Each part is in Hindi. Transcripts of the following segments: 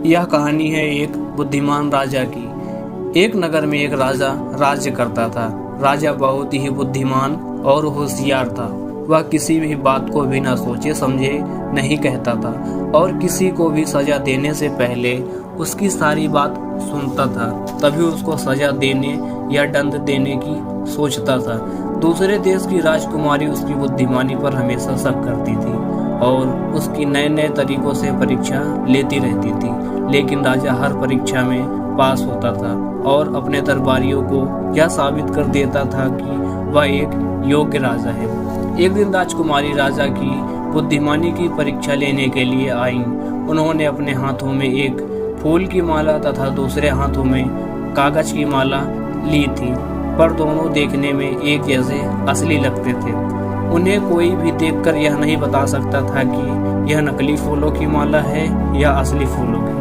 यह कहानी है एक बुद्धिमान राजा की। एक नगर में एक राजा राज्य करता था। राजा बहुत ही बुद्धिमान और होशियार था। वह किसी भी बात को बिना सोचे समझे नहीं कहता था और किसी को भी सजा देने से पहले उसकी सारी बात सुनता था, तभी उसको सजा देने या दंड देने की सोचता था। दूसरे देश की राजकुमारी उसकी बुद्धिमानी पर हमेशा शक करती थी और उसकी नए नए तरीकों से परीक्षा लेती रहती थी, लेकिन राजा हर परीक्षा में पास होता था और अपने दरबारियों को यह साबित कर देता था कि वह एक योग्य राजा है। एक दिन राजकुमारी राजा की बुद्धिमानी की परीक्षा लेने के लिए आईं। उन्होंने अपने हाथों में एक फूल की माला तथा दूसरे हाथों में कागज की माला ली थी, पर दोनों देखने में एक जैसे असली लगते थे। उन्हें कोई भी देखकर यह नहीं बता सकता था कि यह नकली फूलों की माला है या असली फूलों की।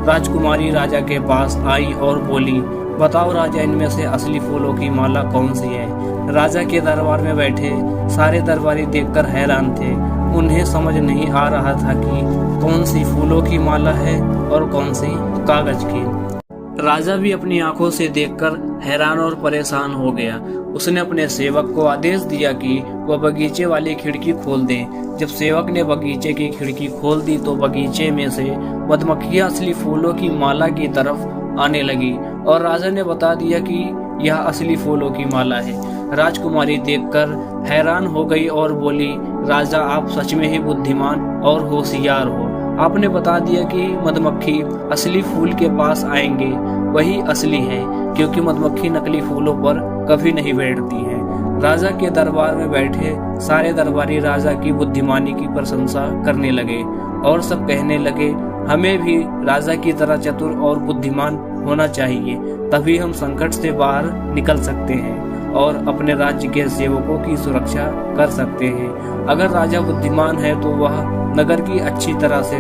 राजकुमारी राजा के पास आई और बोली, बताओ राजा, इनमें से असली फूलों की माला कौन सी है? राजा के दरबार में बैठे सारे दरबारी देखकर हैरान थे। उन्हें समझ नहीं आ रहा था कि कौन सी फूलों की माला है और कौन सी कागज की। राजा भी अपनी आंखों से देखकर हैरान और परेशान हो गया। उसने अपने सेवक को आदेश दिया कि वह बगीचे वाली खिड़की खोल दे। जब सेवक ने बगीचे की खिड़की खोल दी तो बगीचे में से मधुमक्खियां असली फूलों की माला की तरफ आने लगी और राजा ने बता दिया कि यह असली फूलों की माला है। राजकुमारी देखकर हैरान हो गई और बोली, राजा, आप सच में ही बुद्धिमान और होशियार हो। आपने बता दिया कि मधुमक्खी असली फूल के पास आएंगे, वही असली है, क्योंकि मधुमक्खी नकली फूलों पर कभी नहीं बैठती है। राजा के दरबार में बैठे सारे दरबारी राजा की बुद्धिमानी की प्रशंसा करने लगे और सब कहने लगे, हमें भी राजा की तरह चतुर और बुद्धिमान होना चाहिए, तभी हम संकट से बाहर निकल सकते हैं और अपने राज्य के सेवकों की सुरक्षा कर सकते हैं। अगर राजा बुद्धिमान है तो वह नगर की अच्छी तरह से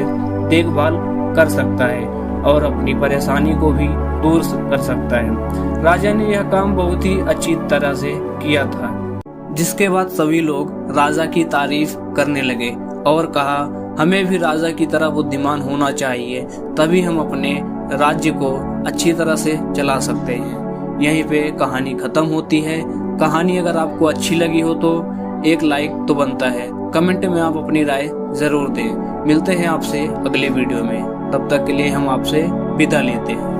देखभाल कर सकता है और अपनी परेशानी को भी दूर कर सकता है। राजा ने यह काम बहुत ही अच्छी तरह से किया था, जिसके बाद सभी लोग राजा की तारीफ करने लगे और कहा, हमें भी राजा की तरह बुद्धिमान होना चाहिए, तभी हम अपने राज्य को अच्छी तरह से चला सकते हैं। यहीं पे कहानी खत्म होती है। कहानी अगर आपको अच्छी लगी हो तो एक लाइक तो बनता है। कमेंट में आप अपनी राय जरूर दें। मिलते हैं आपसे अगले वीडियो में, तब तक के लिए हम आपसे विदा लेते हैं।